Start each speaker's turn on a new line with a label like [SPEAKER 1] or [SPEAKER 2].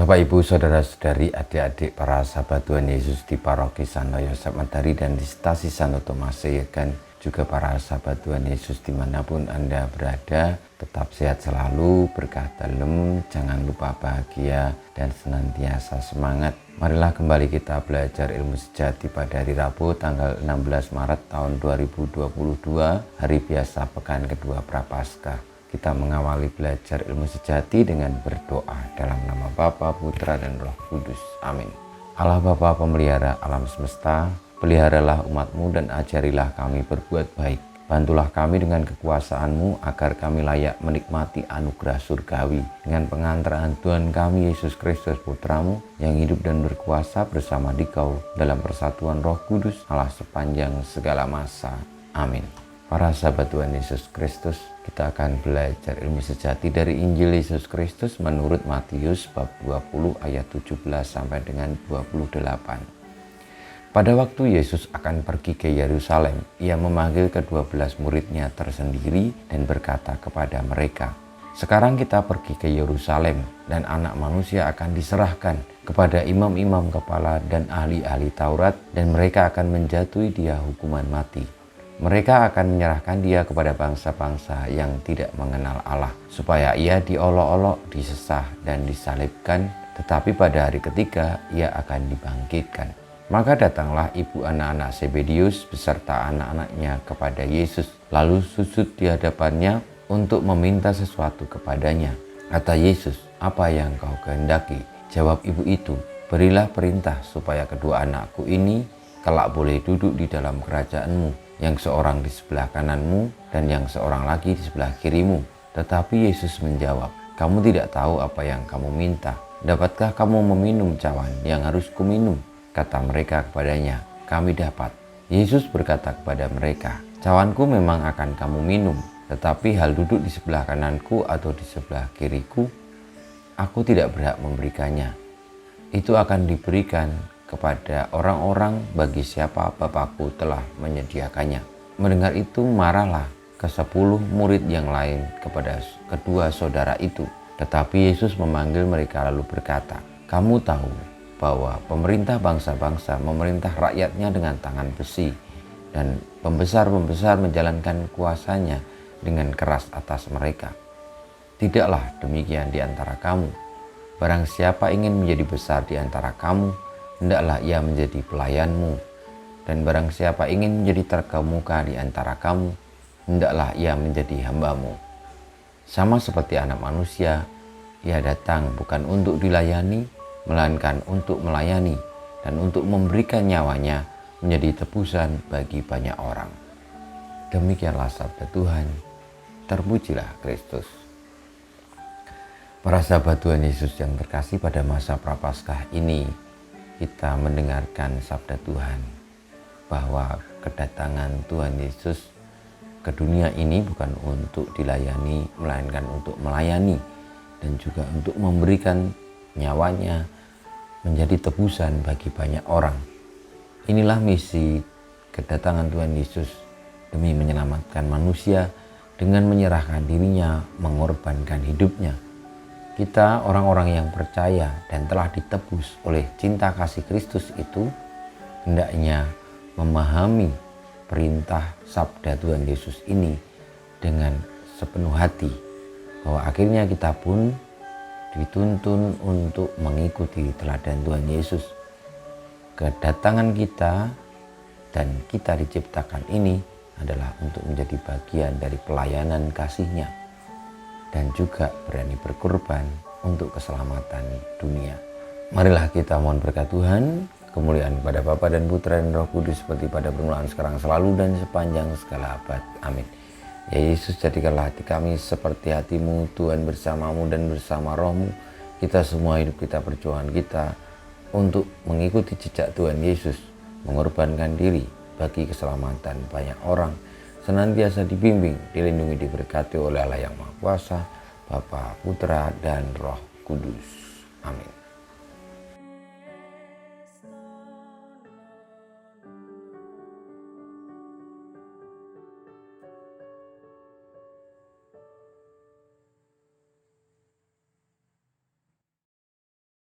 [SPEAKER 1] Bapak, Ibu, Saudara-saudari, adik-adik para sahabat Tuhan Yesus di Paroki Santo Yosef Madari dan di Stasi Santo Tomas Seyegan, juga para sahabat Tuhan Yesus dimanapun Anda berada, tetap sehat selalu, berkah dalam, jangan lupa bahagia dan senantiasa semangat. Marilah kembali kita belajar ilmu sejati pada hari Rabu tanggal 16 Maret tahun 2022, hari biasa pekan kedua Prapaskah. Kita mengawali belajar ilmu sejati dengan berdoa dalam nama Bapa, Putra, dan Roh Kudus. Amin. Allah Bapa pemelihara alam semesta, peliharalah umat-Mu dan ajarilah kami berbuat baik. Bantulah kami dengan kekuasaan-Mu agar kami layak menikmati anugerah surgawi dengan pengantaran Tuhan kami Yesus Kristus Putra-Mu yang hidup dan berkuasa bersama Dikau dalam persatuan Roh Kudus Allah sepanjang segala masa. Amin. Para sahabat Tuhan Yesus Kristus, kita akan belajar ilmu sejati dari Injil Yesus Kristus menurut Matius bab 20 ayat 17 sampai dengan 28. Pada waktu Yesus akan pergi ke Yerusalem, ia memanggil ke-12 muridnya tersendiri dan berkata kepada mereka, "Sekarang kita pergi ke Yerusalem dan Anak Manusia akan diserahkan kepada imam-imam kepala dan ahli-ahli Taurat dan mereka akan menjatuhi Dia hukuman mati. Mereka akan menyerahkan Dia kepada bangsa-bangsa yang tidak mengenal Allah, supaya Ia diolok-olok, disesah, dan disalibkan, tetapi pada hari ketiga Ia akan dibangkitkan." Maka datanglah ibu anak-anak Zebedius beserta anak-anaknya kepada Yesus, lalu sujud di hadapannya untuk meminta sesuatu kepadanya. Kata Yesus, "Apa yang kau kehendaki?" Jawab ibu itu, "Berilah perintah supaya kedua anakku ini kelak boleh duduk di dalam kerajaan-Mu, yang seorang di sebelah kananmu dan yang seorang lagi di sebelah kirimu." Tetapi Yesus menjawab, "Kamu tidak tahu apa yang kamu minta. Dapatkah kamu meminum cawan yang harus kuminum?" Kata mereka kepadanya, "Kami dapat." Yesus berkata kepada mereka, "Cawanku memang akan kamu minum, tetapi hal duduk di sebelah kananku atau di sebelah kiriku, aku tidak berhak memberikannya. Itu akan diberikan kepada orang-orang bagi siapa Bapakku telah menyediakannya." Mendengar itu marahlah ke-10 murid yang lain kepada kedua saudara itu. Tetapi Yesus memanggil mereka lalu berkata, "Kamu tahu bahwa pemerintah bangsa-bangsa memerintah rakyatnya dengan tangan besi, dan pembesar-pembesar menjalankan kuasanya dengan keras atas mereka. Tidaklah demikian di antara kamu. Barang siapa ingin menjadi besar di antara kamu, hendaklah ia menjadi pelayanmu, dan barang siapa ingin menjadi terkemuka di antara kamu, hendaklah ia menjadi hambamu. Sama seperti Anak Manusia, Ia datang bukan untuk dilayani, melainkan untuk melayani dan untuk memberikan nyawanya menjadi tebusan bagi banyak orang." Demikianlah sabda Tuhan. Terpujilah Kristus. Para sahabat Tuhan Yesus yang terkasih, pada masa Prapaskah ini kita mendengarkan sabda Tuhan bahwa kedatangan Tuhan Yesus ke dunia ini bukan untuk dilayani, melainkan untuk melayani dan juga untuk memberikan nyawanya menjadi tebusan bagi banyak orang. Inilah misi kedatangan Tuhan Yesus, demi menyelamatkan manusia dengan menyerahkan dirinya, mengorbankan hidupnya. Kita orang-orang yang percaya dan telah ditebus oleh cinta kasih Kristus itu hendaknya memahami perintah sabda Tuhan Yesus ini dengan sepenuh hati, bahwa akhirnya kita pun dituntun untuk mengikuti teladan Tuhan Yesus. Kedatangan kita dan kita diciptakan ini adalah untuk menjadi bagian dari pelayanan kasih-Nya dan juga berani berkorban untuk keselamatan dunia. Marilah kita mohon berkat Tuhan, kemuliaan kepada Bapa dan Putra dan Roh Kudus, seperti pada permulaan, sekarang, selalu, dan sepanjang segala abad. Amin. Ya Yesus, jadikanlah hati kami seperti hati-Mu, Tuhan, bersama-Mu dan bersama Roh-Mu. Kita semua hidup kita, perjuangan kita untuk mengikuti jejak Tuhan Yesus, mengorbankan diri bagi keselamatan banyak orang, senantiasa dibimbing, dilindungi, diberkati oleh Allah yang Maha Kuasa, Bapa, Putra, dan Roh Kudus. Amin.